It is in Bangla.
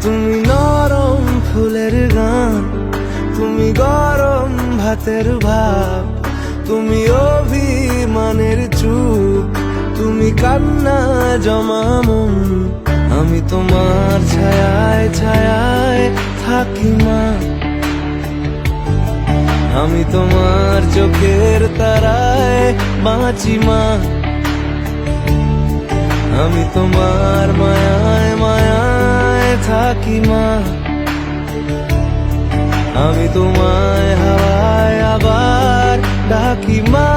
তুমি নরম ফুলের গান, তুমি গরম ভাতের ভাব, তুমি অভিমানের চুপ, তুমি কান্না জমা মন। আমি তোমার ছায়ায় ছায়ায় থাকি মা, আমি তোমার চোখের তারায় বাঁচি মা, আমি তোমার মায়ায় মায়ায় থাকি মা, আমি তোমায় হাওয়ায় আবার ডাকি মা।